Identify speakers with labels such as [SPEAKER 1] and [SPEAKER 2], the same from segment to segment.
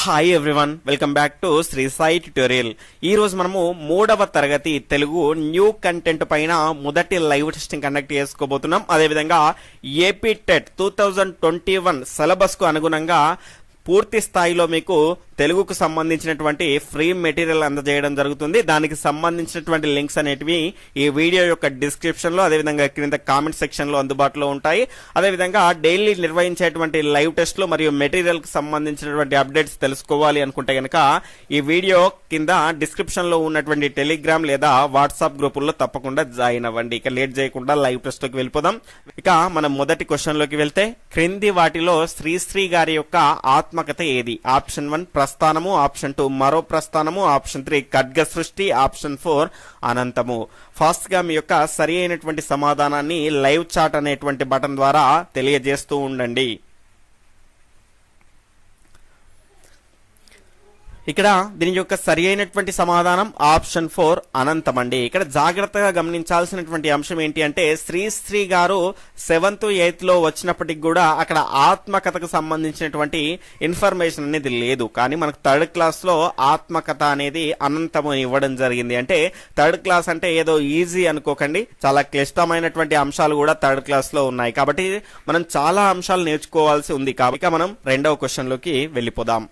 [SPEAKER 1] Hi everyone, welcome back to Shri Sai tutorial. ఈ రోజు మనము 3వ తరగతి తెలుగు న్యూ కంటెంట్ పైన మొదటి లైవ్ టెస్టింగ్ కండక్ట్ చేసుకోబోతున్నాం. అదేవిధంగా ఏపీ టెట్ 2021 సిలబస్ కు అనుగుణంగా పూర్తి స్థాయిలో మీకు తెలుగుకు సంబంధించినటువంటి ఫ్రీ మెటీరియల్ అందజేయడం జరుగుతుంది. దానికి సంబంధించినటువంటి లింక్స్ అనేటివి ఈ వీడియో యొక్క డిస్క్రిప్షన్ లో, అదేవిధంగా క్రింద కామెంట్ సెక్షన్ లో అందుబాటులో ఉంటాయి. అదేవిధంగా డైలీ నిర్వహించేటువంటి లైవ్ టెస్ట్లు మరియు మెటీరియల్ కు సంబంధించినటువంటి అప్డేట్స్ తెలుసుకోవాలి అనుకుంటే గనక ఈ వీడియో కింద డిస్క్రిప్షన్ లో ఉన్నటువంటి టెలిగ్రామ్ లేదా వాట్సాప్ గ్రూపుల్లో తప్పకుండా జాయిన్ అవ్వండి. ఇక లేట్ చేయకుండా లైవ్ టెస్ట్ లోకి వెళ్ళిపోదాం. ఇక మనం మొదటి క్వశ్చన్ లోకి వెళ్తే, క్రింది వాటిలో శ్రీశ్రీ గారి యొక్క ఆత్మకథ ఏది? ఆప్షన్ 1 ప్రస్థానము, ఆప్షన్ 2 మరో ప్రస్థానము, ఆప్షన్ 3 ఖడ్గ సృష్టి, ఆప్షన్ 4 అనంతము. ఫాస్ట్ గా మీ యొక్క సరి అయినటువంటి సమాధానాన్ని లైవ్ చాట్ అనేటువంటి బటన్ ద్వారా తెలియజేస్తూ ఉండండి. ఇక్కడ దీని యొక్క సరి అయినటువంటి సమాధానం ఆప్షన్ 4 అనంతం అండి. ఇక్కడ జాగ్రత్తగా గమనించాల్సినటువంటి అంశం ఏంటి అంటే, శ్రీశ్రీ గారు 7th 8th లో వచ్చినప్పటికి కూడా అక్కడ ఆత్మకథకు సంబంధించినటువంటి ఇన్ఫర్మేషన్ అనేది లేదు. కానీ మనకు 3rd క్లాస్ లో ఆత్మకథ అనేది అనంతము ఇవ్వడం జరిగింది. అంటే 3rd క్లాస్ అంటే ఏదో ఈజీ అనుకోకండి, చాలా క్లిష్టమైనటువంటి అంశాలు కూడా 3rd క్లాస్ లో ఉన్నాయి. కాబట్టి మనం చాలా అంశాలు నేర్చుకోవాల్సి ఉంది. కాబట్టి మనం 2వ క్వశ్చన్ లోకి వెళ్ళిపోదాం.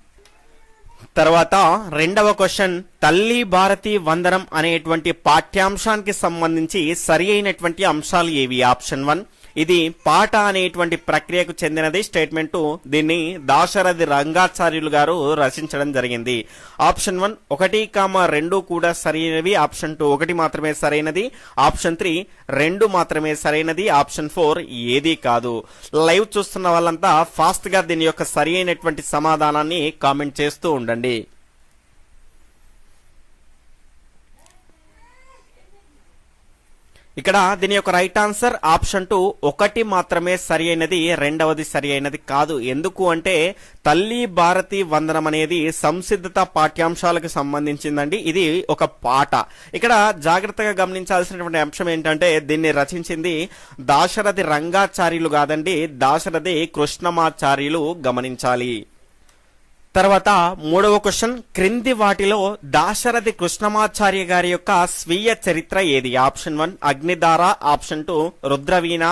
[SPEAKER 1] తర్వాత 2వ క్వశ్చన్, తల్లి భారతి వందనం అనేటువంటి పాఠ్యాంశానికి సంబంధించి సరి అయినటువంటి అంశాలు ఏవి? ఆప్షన్ 1 ఇది పాట అనేటువంటి ప్రక్రియకు చెందినది. స్టేట్మెంట్ 2 దీన్ని దాశరథి రంగాచార్యులు గారు రచించడం జరిగింది. ఆప్షన్ 1 1, 2 కూడా సరైనవి. ఆప్షన్ 2 1 మాత్రమే సరైనది. ఆప్షన్ 3 2 మాత్రమే సరైనది. ఆప్షన్ 4 ఏదీ కాదు. లైవ్ చూస్తున్న వాళ్ళంతా ఫాస్ట్ గా దీని యొక్క సరి అయినటువంటి సమాధానాన్ని కామెంట్ చేస్తూ ఉండండి. ఇక్కడ దీని యొక్క రైట్ ఆన్సర్ ఆప్షన్ 2 1 మాత్రమే సరి అయినది, రెండవది సరి అయినది కాదు. ఎందుకు అంటే తల్లి భారతి వందనం అనేది సంసిద్ధత పాఠ్యాంశాలకు సంబంధించిందండి. ఇది ఒక పాట. ఇక్కడ జాగ్రత్తగా గమనించాల్సినటువంటి అంశం ఏంటంటే, దీన్ని రచించింది దాశరథి రంగాచార్యులు కాదండి, దాశరథి కృష్ణమాచార్యులు. గమనించాలి. తర్వాత 3వ క్వశ్చన్, క్రింది వాటిలో దాశరథి కృష్ణమాచార్య గారి యొక్క స్వీయ చరిత్ర ఏది? ఆప్షన్ 1 అగ్నిధార, ఆప్షన్ 2 రుద్రవీణ,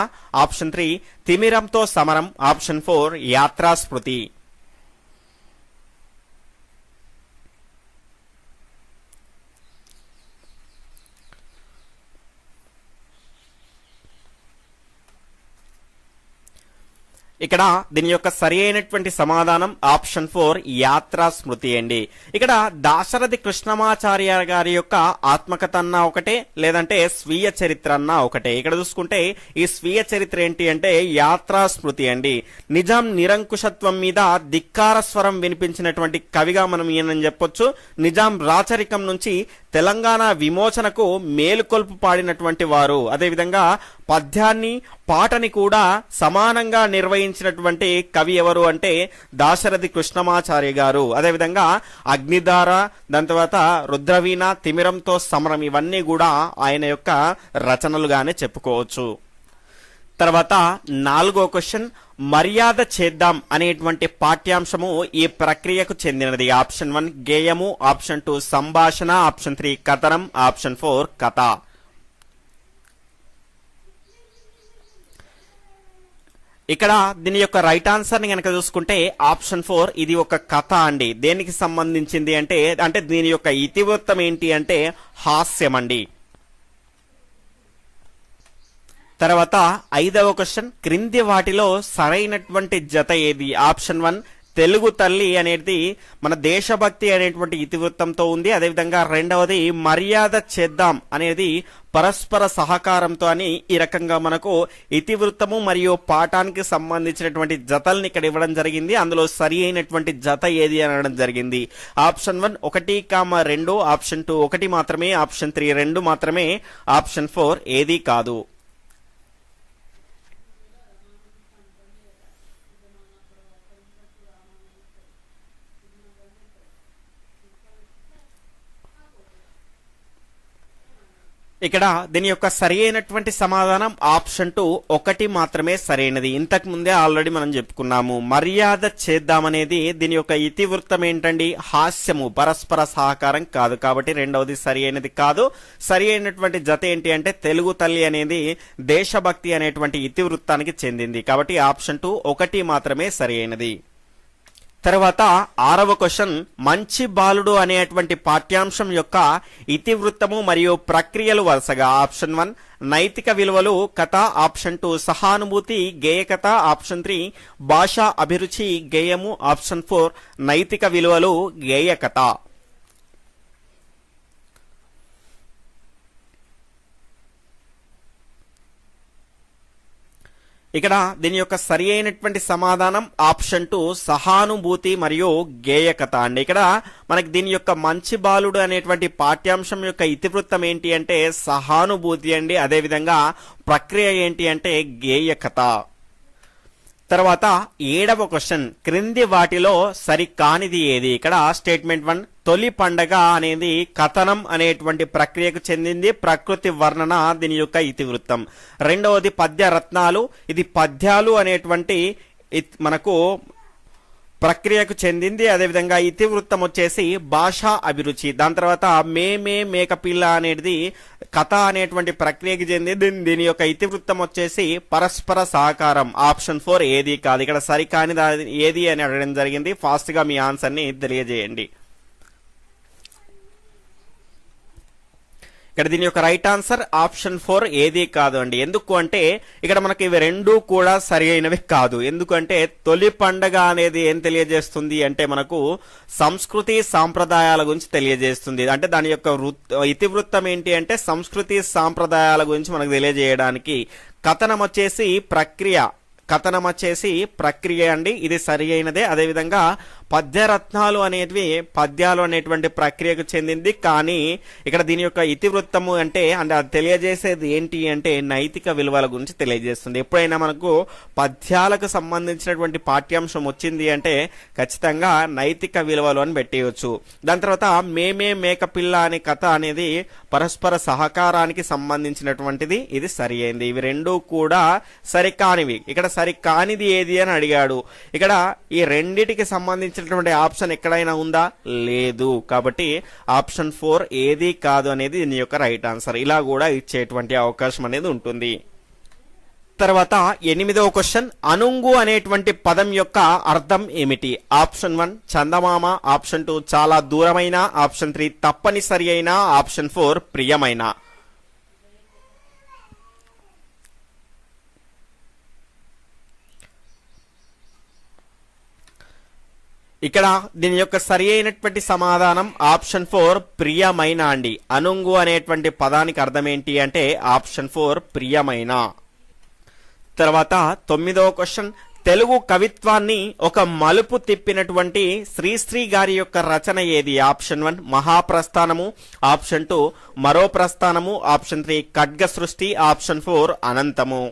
[SPEAKER 1] ఆప్షన్ 3 తిమిరంతో సమరం, ఆప్షన్ 4 యాత్రాస్మృతి. ఇక్కడ దీని యొక్క సరి అయినటువంటి సమాధానం ఆప్షన్ 4 యాత్రా స్మృతి అండి. ఇక్కడ దాశరథి కృష్ణమాచార్య గారి యొక్క ఆత్మకథ అన్నా ఒకటే, లేదంటే స్వీయ చరిత్ర అన్నా ఒకటే. ఇక్కడ చూసుకుంటే ఈ స్వీయ చరిత్ర ఏంటి అంటే యాత్రా స్మృతి అండి. నిజాం నిరంకుశత్వం మీద ధిక్కార స్వరం వినిపించినటువంటి కవిగా మనం ఈయనని చెప్పొచ్చు. నిజాం రాచరికం నుంచి తెలంగాణ విమోచనకు మేలుకొల్పు పాడినటువంటి వారు. అదేవిధంగా పద్యాన్ని పాటని కూడా సమానంగా నిర్వహించినటువంటి కవి ఎవరు అంటే దాశరథి కృష్ణమాచార్య గారు. అదేవిధంగా అగ్నిధార, దాని తర్వాత రుద్రవీణ, తిమిరంతో సమరం ఇవన్నీ కూడా ఆయన యొక్క రచనలుగానే చెప్పుకోవచ్చు. తర్వాత 4వ క్వశ్చన్, మర్యాద చేద్దాం అనేటువంటి పాఠ్యాంశము ఈ ప్రక్రియకు చెందినది. ఆప్షన్ 1 గేయము, ఆప్షన్ 2 సంభాషణ, ఆప్షన్ 3 కథనం, ఆప్షన్ 4 కథ. ఇక్కడ దీని యొక్క రైట్ ఆన్సర్ ని కనుక చూసుకుంటే ఆప్షన్ 4 ఇది ఒక కథ అండి. దేనికి సంబంధించింది అంటే దీని యొక్క ఇతివృత్తం ఏంటి అంటే హాస్యం అండి. తర్వాత 5వ క్వశ్చన్, క్రింది వాటిలో సరైనటువంటి జత ఏది? ఆప్షన్ 1 తెలుగు తల్లి అనేది మన దేశభక్తి అనేటువంటి ఇతివృత్తంతో ఉంది. అదేవిధంగా రెండవది మర్యాద చేద్దాం అనేది పరస్పర సహకారంతో అని ఈ రకంగా మనకు ఇతివృత్తము మరియు పాఠానికి సంబంధించినటువంటి జతల్ని ఇక్కడ ఇవ్వడం జరిగింది. అందులో సరి అయినటువంటి జత ఏది అనడం జరిగింది. ఆప్షన్ 1 1, 2, ఆప్షన్ 2 1 మాత్రమే, ఆప్షన్ 3 2 మాత్రమే, ఆప్షన్ 4 ఏదీ కాదు. ఇక్కడ దీని యొక్క సరి అయినటువంటి సమాధానం ఆప్షన్ 2 ఒకటి మాత్రమే సరైనది. ఇంతకు ముందే ఆల్రెడీ మనం చెప్పుకున్నాము. మర్యాద చేద్దామనేది దీని యొక్క ఇతివృత్తం ఏంటండి? హాస్యము, పరస్పర సహకారం కాదు. కాబట్టి రెండవది సరి అయినది కాదు. సరి అయినటువంటి జత ఏంటి అంటే తెలుగు తల్లి అనేది దేశభక్తి అనేటువంటి ఇతివృత్తానికి చెందింది. కాబట్టి ఆప్షన్ 2 ఒకటి మాత్రమే సరి అయినది. తర్వాత 6వ క్వశ్చన్, మంచి బాలుడు అనేటువంటి పాఠ్యాంశం యొక్క ఇతివృత్తము మరియు ప్రక్రియలు వరుసగా ఆప్షన్ 1 నైతిక విలువలు కథ, ఆప్షన్ 2 సహానుభూతి గేయ కథ, ఆప్షన్ 3 భాషా అభిరుచి గేయము, ఆప్షన్ 4 నైతిక విలువలు గేయ కథ. ఇక్కడ దీని యొక్క సరి అయినటువంటి సమాధానం ఆప్షన్ 2 సహానుభూతి మరియు గేయ కథ అండి. ఇక్కడ మనకి దీని యొక్క మంచి బాలుడు అనేటువంటి పాఠ్యాంశం యొక్క ఇతివృత్తం ఏంటి అంటే సహానుభూతి అండి. అదేవిధంగా ప్రక్రియ ఏంటి అంటే గేయ కథ. తర్వాత 7వ క్వశ్చన్, క్రింది వాటిలో సరికానిది ఏది? ఇక్కడ స్టేట్మెంట్ 1 తొలి పండగ అనేది కథనం అనేటువంటి ప్రక్రియకు చెందింది. ప్రకృతి వర్ణన దీని యొక్క ఇతివృత్తం. రెండవది పద్య రత్నాలు, ఇది పద్యాలు అనేటువంటి మనకు ప్రక్రియకు చెందింది. అదేవిధంగా ఇతివృత్తం వచ్చేసి భాషా అభిరుచి. దాని తర్వాత మేకపిల్ల అనేది కథ అనేటువంటి ప్రక్రియకి చెందింది. దీని యొక్క ఇతివృత్తం వచ్చేసి పరస్పర సహకారం. ఆప్షన్ 4 ఏది కాదు. ఇక్కడ సరికాని ఏది అని అడగడం జరిగింది. ఫాస్ట్ గా మీ ఆన్సర్ ని తెలియజేయండి. ఇక్కడ దీని యొక్క రైట్ ఆన్సర్ ఆప్షన్ 4 ఏది కాదు అండి. ఎందుకు అంటే ఇక్కడ మనకి ఇవి రెండు కూడా సరి అయినవి కాదు. ఎందుకంటే తొలి పండగ అనేది ఏం తెలియజేస్తుంది అంటే మనకు సంస్కృతి సాంప్రదాయాల గురించి తెలియజేస్తుంది. అంటే దాని యొక్క ఇతివృత్తం ఏంటి అంటే సంస్కృతి సాంప్రదాయాల గురించి మనకు తెలియజేయడానికి. కథనం వచ్చేసి ప్రక్రియ అండి. ఇది సరి అయినదే. అదేవిధంగా పద్యరత్నాలు అనేటివి పద్యాలు అనేటువంటి ప్రక్రియకు చెందింది. కానీ ఇక్కడ దీని యొక్క ఇతివృత్తము అంటే అది తెలియజేసేది ఏంటి అంటే నైతిక విలువల గురించి తెలియజేస్తుంది. ఎప్పుడైనా మనకు పద్యాలకు సంబంధించినటువంటి పాఠ్యాంశం వచ్చింది అంటే ఖచ్చితంగా నైతిక విలువలు అని పెట్టేయచ్చు. దాని తర్వాత మేకపిల్ల అనే కథ అనేది పరస్పర సహకారానికి సంబంధించినటువంటిది. ఇది సరి అయింది. ఇవి రెండు కూడా సరికానివి. ఇక్కడ సరికానిది ఏది అని అడిగాడు. ఇక్కడ ఈ రెండిటికి సంబంధించినటువంటి ఆప్షన్ ఎక్కడైనా ఉందా? లేదు. కాబట్టి ఆప్షన్ 4 ఏది కాదు అనేది దీని యొక్క రైట్ ఆన్సర్. ఇలా కూడా ఇచ్చేటువంటి అవకాశం అనేది ఉంటుంది. తర్వాత 8వ క్వశ్చన్, అనుంగు అనేటువంటి పదం యొక్క అర్థం ఏమిటి? ఆప్షన్ 1 చందమామ, ఆప్షన్ 2 చాలా దూరమైన, ఆప్షన్ 3 తప్పనిసరి అయిన, ఆప్షన్ 4 ప్రియమైన. ఇక్కడ దీని యొక్క సరి అయినటువంటి సమాధానం ఆప్షన్ 4 ప్రియమైన అండి. అనుంగు అనేటువంటి పదానికి అర్థం ఏంటి అంటే ఆప్షన్ 4 ప్రియమైన. తర్వాత 9వ క్వశ్చన్, తెలుగు కవిత్వాన్ని ఒక మలుపు తిప్పినటువంటి శ్రీశ్రీ గారి యొక్క రచన ఏది? ఆప్షన్ 1 మహాప్రస్థానము, ఆప్షన్ 2 మరో ప్రస్థానము, ఆప్షన్ 3 ఖడ్గ సృష్టి, ఆప్షన్ 4 అనంతము.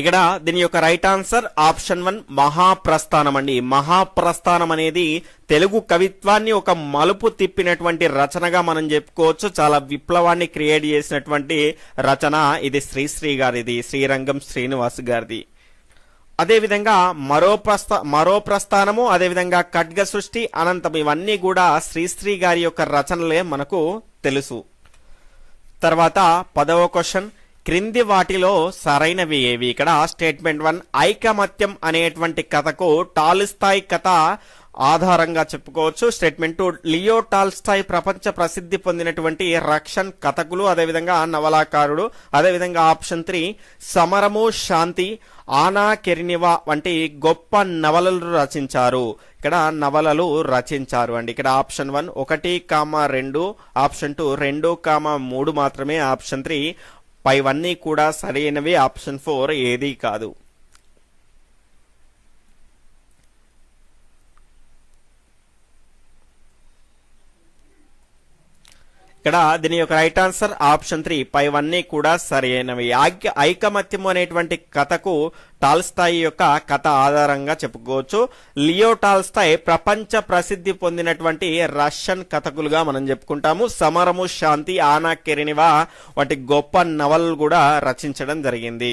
[SPEAKER 1] ఇక్కడ దీని యొక్క రైట్ ఆన్సర్ ఆప్షన్ 1 మహాప్రస్థానం అండి. మహాప్రస్థానం అనేది తెలుగు కవిత్వాన్ని ఒక మలుపు తిప్పినటువంటి రచనగా మనం చెప్పుకోవచ్చు. చాలా విప్లవాన్ని క్రియేట్ చేసినటువంటి రచన ఇది శ్రీశ్రీ గారిది, శ్రీరంగం శ్రీనివాస్ గారిది. అదేవిధంగా మరో ప్రస్థానము, అదేవిధంగా ఖడ్గ సృష్టి, అనంతం ఇవన్నీ కూడా శ్రీశ్రీ గారి యొక్క రచనలే మనకు తెలుసు. తర్వాత 10వ క్వశ్చన్, క్రింది వాటిలో సరైనవి ఏవి? ఇక్కడ స్టేట్మెంట్ 1 ఐకమత్యం అనేటువంటి కథకు టాల్స్టాయ్ కథ ఆధారంగా చెప్పుకోవచ్చు. స్టేట్మెంట్ 2 లియో టాల్స్టాయ్ ప్రపంచ ప్రసిద్ధి పొందినటువంటి రక్షణ్ కథకులు, అదేవిధంగా నవలాకారుడు. అదేవిధంగా ఆప్షన్ 3 సమరము శాంతి, ఆనా కెరినివా వంటి గొప్ప నవలలు రచించారు. ఇక్కడ నవలలు రచించారు అండి. ఇక్కడ ఆప్షన్ 1 1, 2, ఆప్షన్ 2 2, 3 మాత్రమే, ఆప్షన్ 3 పైవన్నీ కూడా సరైనవి, ఆప్షన్ 4 ఏదీ కాదు. ఇక్కడ దీని యొక్క రైట్ ఆన్సర్ ఆప్షన్ 3 పైవన్నీ కూడా సరైనవి. ఐకమత్యము అనేటువంటి కథకు టాల్స్టాయ్ యొక్క కథ ఆధారంగా చెప్పుకోవచ్చు. లియో టాల్స్టాయ్ ప్రపంచ ప్రసిద్ధి పొందినటువంటి రష్యన్ కథకులుగా మనం చెప్పుకుంటాము. సమరము, శాంతి, ఆనా కెరెనివా వంటి గొప్ప నవలలు కూడా రచించడం జరిగింది.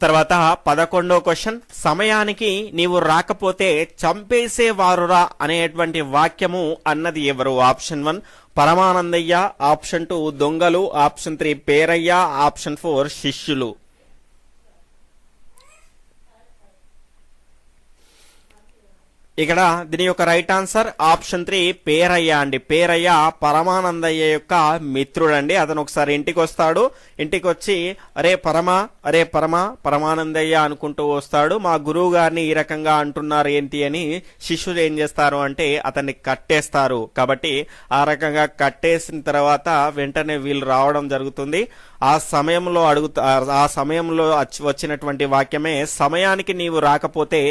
[SPEAKER 1] తర్వాత 11వ క్వశ్చన్, సమయానికి నీవు రాకపోతే చంపేసేవారురా అనేటువంటి వాక్యము అన్నది ఎవరు? ఆప్షన్ 1 పరమానందయ్య, ఆప్షన్ 2 దొంగలు, ఆప్షన్ 3 పేరయ్య, ఆప్షన్ 4 శిష్యులు. ఇక్కడ దీని యొక్క రైట్ ఆన్సర్ ఆప్షన్ 3 పేరయ్య అండి. పేరయ్య పరమానందయ్య యొక్క మిత్రుడండి. అతను ఒకసారి ఇంటికి వస్తాడు. ఇంటికి వచ్చి అరే పరమానందయ్య అనుకుంటూ వస్తాడు. మా గురువు గారిని ఈ రకంగా అంటున్నారు ఏంటి అని శిష్యులు ఏం చేస్తారు అంటే అతన్ని కట్టేస్తారు. కాబట్టి ఆ రకంగా కట్టేసిన తర్వాత వెంటనే వీళ్ళు రావడం జరుగుతుంది. ఆ సమయంలో వచ్చినటువంటి వాక్యమే సమయానికి నీవు రాకపోతే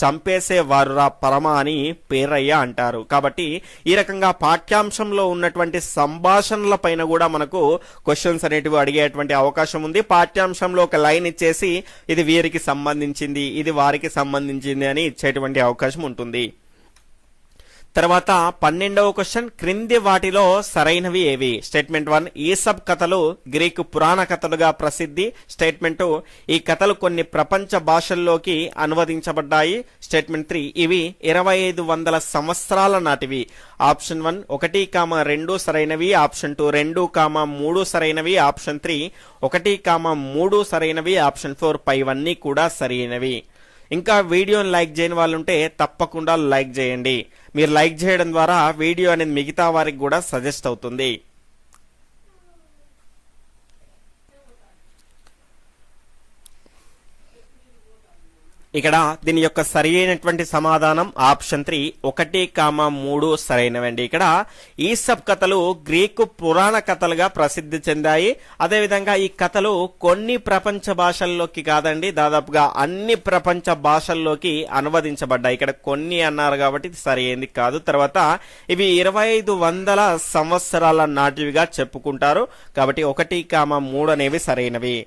[SPEAKER 1] చంపేసే వారురా పరమ అని పేరయ్య అంటారు. కాబట్టి ఈ రకంగా పాఠ్యాంశంలో ఉన్నటువంటి సంభాషణల పైన కూడా మనకు క్వశ్చన్స్ అనేటివి అడిగేటువంటి అవకాశం ఉంది. పాఠ్యాంశంలో ఒక లైన్ ఇచ్చేసి ఇది వీరికి సంబంధించింది, ఇది వారికి సంబంధించింది అని ఇచ్చేటువంటి అవకాశం ఉంటుంది. తర్వాత 12వ క్వశ్చన్, క్రింది వాటిలో సరైనవి ఏవి? స్టేట్మెంట్ 1 ఈసబ్ కథలు గ్రీకు పురాణ కథలుగా ప్రసిద్ధి. స్టేట్మెంట్ 2 ఈ కథలు కొన్ని ప్రపంచ భాషల్లోకి అనువదించబడ్డాయి. స్టేట్మెంట్ 3 ఇవి 2500 సంవత్సరాల నాటివి. ఆప్షన్ 1 1, 2 సరైనవి, ఆప్షన్ 2 2, 3 సరైనవి, ఆప్షన్ 3 1, 3 సరైనవి, ఆప్షన్ 4 పైవన్నీ కూడా సరైనవి. ఇంకా వీడియోని లైక్ చేయని వాళ్ళు ఉంటే తప్పకుండా లైక్ చేయండి. మీరు లైక్ చేయడం ద్వారా వీడియో అనేది మిగతా వారికి కూడా సజెస్ట్ అవుతుంది. ఇక్కడ దీని యొక్క సరి అయినటువంటి సమాధానం ఆప్షన్ 3 1, 3 సరైనవండి. ఇక్కడ ఈసబ్ కథలు గ్రీకు పురాణ కథలుగా ప్రసిద్ధి చెందాయి. అదేవిధంగా ఈ కథలు కొన్ని ప్రపంచ భాషల్లోకి కాదండి, దాదాపుగా అన్ని ప్రపంచ భాషల్లోకి అనువదించబడ్డాయి. ఇక్కడ కొన్ని అన్నారు కాబట్టి సరి అయింది కాదు. తర్వాత ఇవి 2500 సంవత్సరాల నాటివిగా చెప్పుకుంటారు. కాబట్టి 1, 3 అనేవి సరైనవి.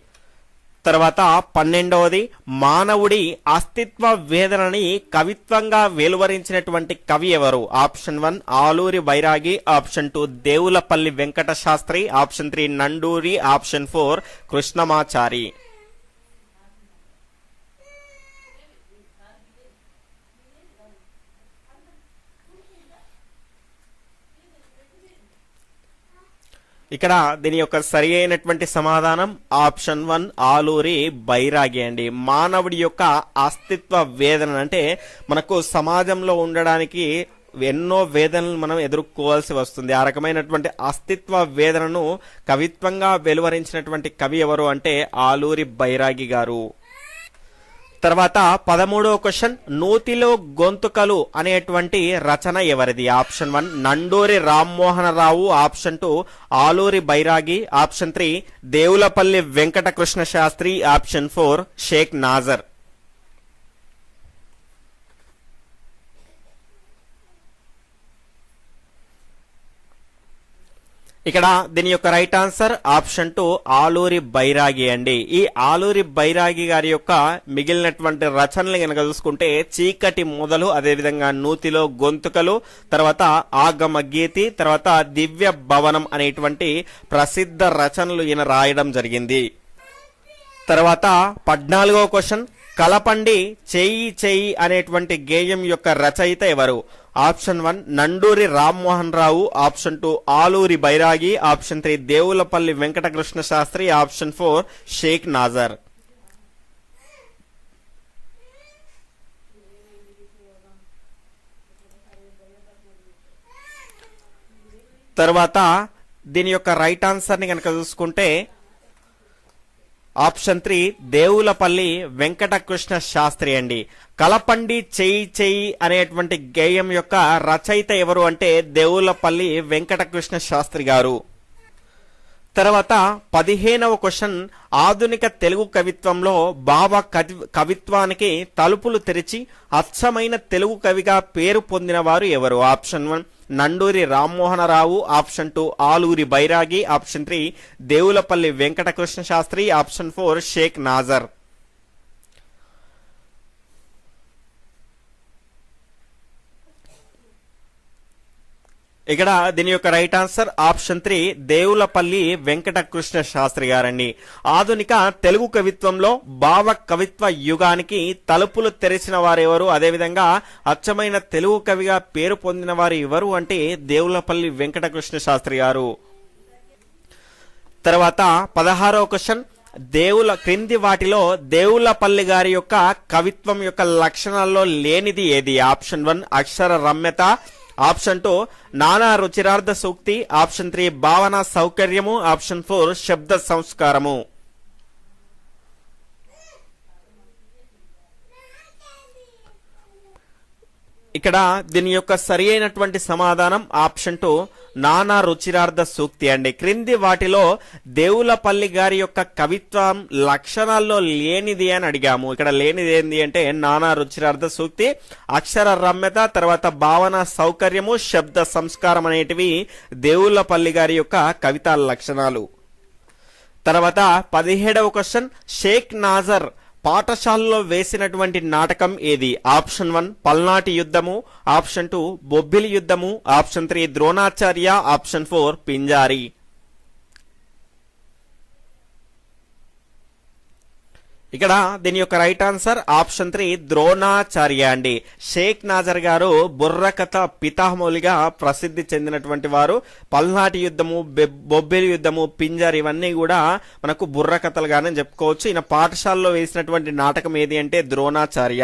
[SPEAKER 1] తర్వాత 12వది, మానవుడి అస్తిత్వ వేదనని కవిత్వంగా వెలువరించినటువంటి కవి ఎవరు? Option 1 Aluri Bairagi, option 2 Devulapalli Venkata Sastri, option 3 Nanduri, option 4 Krishnamachari. ఇక్కడ దీని యొక్క సరి అయినటువంటి సమాధానం ఆప్షన్ 1 ఆలూరి బైరాగి అండి. మానవుడి యొక్క అస్తిత్వ వేదన అంటే మనకు సమాజంలో ఉండడానికి ఎన్నో వేదనలు మనం ఎదుర్కోవాల్సి వస్తుంది. ఆ రకమైనటువంటి అస్తిత్వ వేదనను కవిత్వంగా వెలువరించినటువంటి కవి ఎవరు అంటే ఆలూరి బైరాగి గారు. తర్వాత 13వ క్వశ్చన్, నూతిలో గొంతుకలు అనేటువంటి రచన ఎవరిది? Option 1 Nanduri Rammohanarao, option 2 Aluri Bairagi, option 3 Devulapalli Venkata Krishna Sastry, option 4 Sheikh Nazar. ఇక్కడ దీని యొక్క రైట్ ఆన్సర్ ఆప్షన్ 2 ఆలూరి బైరాగి అండి. ఈ ఆలూరి బైరాగి గారి యొక్క మిగిలినటువంటి రచనలు కనుక చూసుకుంటే చీకటి మొదలు, అదేవిధంగా నూతిలో గొంతుకలు, తర్వాత ఆగమ గీతి, తర్వాత దివ్య భవనం అనేటువంటి ప్రసిద్ధ రచనలు ఈయన రాయడం జరిగింది. తర్వాత 14వ క్వశ్చన్, కలపండి చెయ్యి చెయ్యి అనేటువంటి గేయం యొక్క రచయిత ఎవరు? Option 1 Nanduri Rammohan Rao, option 2 Aluri Bairagi, option 3 Devulapalli Venkata Krishna Sastry, option 4 Sheikh Nazar. తర్వాత దీని యొక్క రైట్ ఆన్సర్ ని కనుక చూసుకుంటే ఆప్షన్ 3 దేవులపల్లి వెంకట కృష్ణ శాస్త్రి అండి. కలపండి చెయ్యి చెయ్యి అనేటువంటి గేయం యొక్క రచయిత ఎవరు అంటే దేవులపల్లి వెంకట కృష్ణ శాస్త్రి గారు. తర్వాత 15వ క్వశ్చన్, ఆధునిక తెలుగు కవిత్వంలో భావ కవిత్వానికి తలుపులు తెరిచి అచ్చమైన తెలుగు కవిగా పేరు పొందిన వారు ఎవరు? Option 1 Nanduri Rammohanarao, option 2 Aluri Bairagi, option 3 Devulapalli Venkatakrishna Sastri, option 4 Sheikh Nazar. ఇక్కడ దీని యొక్క right answer option 3 Devulapalli Venkata Krishna Sastri గారండి. ఆధునిక తెలుగు కవిత్వంలో భావ కవిత్వ యుగానికి తలుపులు తెరిచిన వారెవరు, అదేవిధంగా అచ్చమైన తెలుగు కవిగా పేరు పొందిన వారు ఎవరు అంటే దేవులపల్లి వెంకట కృష్ణ శాస్త్రి గారు. తర్వాత 16వ క్వశ్చన్, క్రింది వాటిలో దేవులపల్లి గారి యొక్క కవిత్వం యొక్క లక్షణాల్లో లేనిది ఏది? ఆప్షన్ 1 అక్షర రమ్యత, ఆప్షన్ 2 నానా రుచిరార్థ సూక్తి, ఆప్షన్ 3 భావన సౌకర్యము, ఆప్షన్ 4 శబ్ద సంస్కారము. ఇక్కడ దీని యొక్క సరి అయినటువంటి సమాధానం ఆప్షన్ 2 నానా రుచిరార్థ సూక్తి అండి. క్రింది వాటిలో దేవులపల్లి గారి యొక్క కవిత్వం లక్షణాల్లో లేనిది అని అడిగాము. ఇక్కడ లేనిది ఏంది అంటే నానా రుచిరార్థ సూక్తి, అక్షర రమ్యత, తర్వాత భావన సౌకర్యము, శబ్ద సంస్కారం అనేటివి దేవులపల్లి గారి యొక్క కవితా లక్షణాలు. తర్వాత 17వ క్వశ్చన్, షేక్ నాజర్ పాఠశాలలో వేసినటువంటి నాటకం ఏది? ఆప్షన్ 1 పల్నాటి యుద్ధము, ఆప్షన్ 2 బొబ్బిలి యుద్ధము, ఆప్షన్ 3 ద్రోణాచార్య, ఆప్షన్ 4 పింజారి. ఇక్కడ దీని యొక్క రైట్ ఆన్సర్ ఆప్షన్ 3 ద్రోణాచార్య అండి. షేక్ నాజర్ గారు బుర్రకథ పితామహులుగా ప్రసిద్ధి చెందినటువంటి వారు. పల్నాటి యుద్ధము, బొబ్బిలి యుద్ధము, పింజారి ఇవన్నీ కూడా మనకు బుర్రకథలుగానే చెప్పుకోవచ్చు. ఈయన పాఠశాలలో వేసినటువంటి నాటకం ఏది అంటే ద్రోణాచార్య.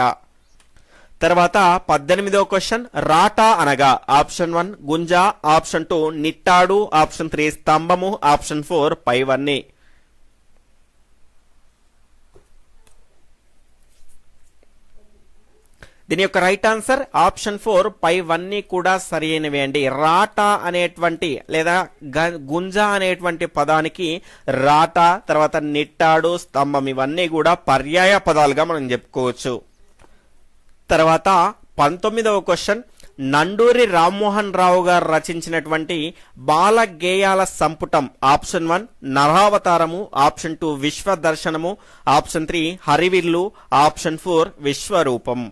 [SPEAKER 1] తర్వాత 18వ క్వశ్చన్, రాటా అనగా ఆప్షన్ 1 గుంజ, ఆప్షన్ 2 నిట్టాడు, ఆప్షన్ 3 స్తంభము, ఆప్షన్ 4 పైవన్నీ. దీని యొక్క రైట్ ఆన్సర్ ఆప్షన్ 4 పైవన్నీ కూడా సరి అయినవి అండి. రాటా అనేటువంటి లేదా గుంజ అనేటువంటి పదానికి రాటా, తర్వాత నిట్టాడు, స్తంభం ఇవన్నీ కూడా పర్యాయ పదాలుగా మనం చెప్పుకోవచ్చు. తర్వాత 19వ క్వశ్చన్, నండూరి రామ్మోహన్ రావు గారు రచించినటువంటి బాల గేయాల సంపుటం ఆప్షన్ 1 నరావతారము, ఆప్షన్ 2 విశ్వ దర్శనము, ఆప్షన్ 3 హరివిల్లు, ఆప్షన్ 4 విశ్వరూపం.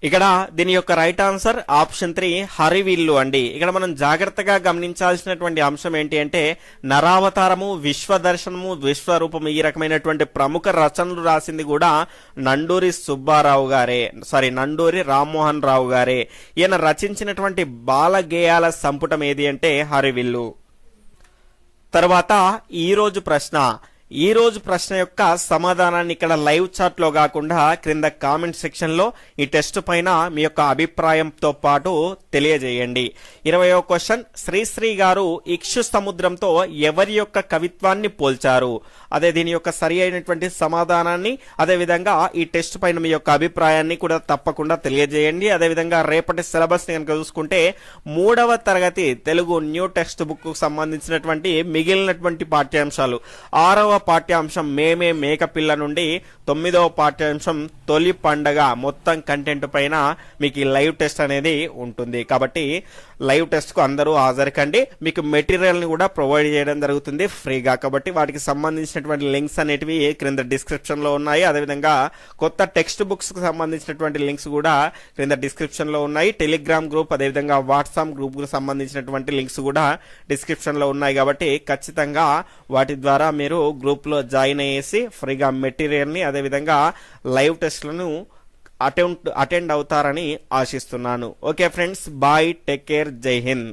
[SPEAKER 1] ఇక్కడ దీని యొక్క రైట్ ఆన్సర్ ఆప్షన్ 3 హరివిల్లు అండి. ఇక్కడ మనం జాగ్రత్తగా గమనించాల్సినటువంటి అంశం ఏంటి అంటే నరావతారము, విశ్వదర్శనము, విశ్వరూపము ఈ రకమైనటువంటి ప్రముఖ రచనలు రాసింది కూడా నండూరి సుబ్బారావు గారే, నండూరి రామ్మోహన్ రావు గారే. ఈయన రచించినటువంటి బాల గేయాల సంపుటం ఏది అంటే హరివిల్లు. తర్వాత ఈ రోజు ప్రశ్న యొక్క సమాధానాన్ని ఇక్కడ లైవ్ చాట్ లో కాకుండా క్రింద కామెంట్ సెక్షన్ లో ఈ టెస్ట్ పైన మీ యొక్క అభిప్రాయంతో పాటు తెలియజేయండి. 20వ క్వశ్చన్, శ్రీశ్రీ గారు ఇక్షు సముద్రంతో ఎవరి యొక్క కవిత్వాన్ని పోల్చారు? అదే దీని యొక్క సరి అయినటువంటి సమాధానాన్ని, అదేవిధంగా ఈ టెస్ట్ పైన మీ యొక్క అభిప్రాయాన్ని కూడా తప్పకుండా తెలియజేయండి. అదేవిధంగా రేపటి సిలబస్ ని కనుక చూసుకుంటే 3వ తరగతి తెలుగు న్యూ టెక్స్ట్ బుక్ కు సంబంధించినటువంటి మిగిలినటువంటి పాఠ్యాంశాలు 6వ పాఠ్యాంశం మేమే మేకపిల్ల నుండి 9వ పాఠ్యాంశం తొలి పండగ మొత్తం కంటెంట్ పైన మీకు ఈ లైవ్ టెస్ట్ అనేది ఉంటుంది. కాబట్టి లైవ్ టెస్ట్ కు అందరూ హాజరుకండి. మీకు మెటీరియల్ ని కూడా ప్రొవైడ్ చేయడం జరుగుతుంది ఫ్రీగా. కాబట్టి వాటికి సంబంధించినటువంటి లింక్స్ అనేటివి క్రింద డిస్క్రిప్షన్ లో ఉన్నాయి. అదేవిధంగా కొత్త టెక్స్ట్ బుక్స్ కు సంబంధించినటువంటి లింక్స్ కూడా క్రింద డిస్క్రిప్షన్ లో ఉన్నాయి. టెలిగ్రామ్ గ్రూప్, అదేవిధంగా వాట్సాప్ గ్రూప్ కు సంబంధించినటువంటి లింక్స్ కూడా డిస్క్రిప్షన్ లో ఉన్నాయి. కాబట్టి ఖచ్చితంగా వాటి ద్వారా మీరు గ్రూప్ లో జాయిన్ అయ్యేసి ఫ్రీగా మెటీరియల్ ని అదేవిధంగా లైవ్ టెస్ట్లను అటెండ్ అవుతారని ఆశిస్తున్నాను. Okay friends, bye, take care, Jai Hind.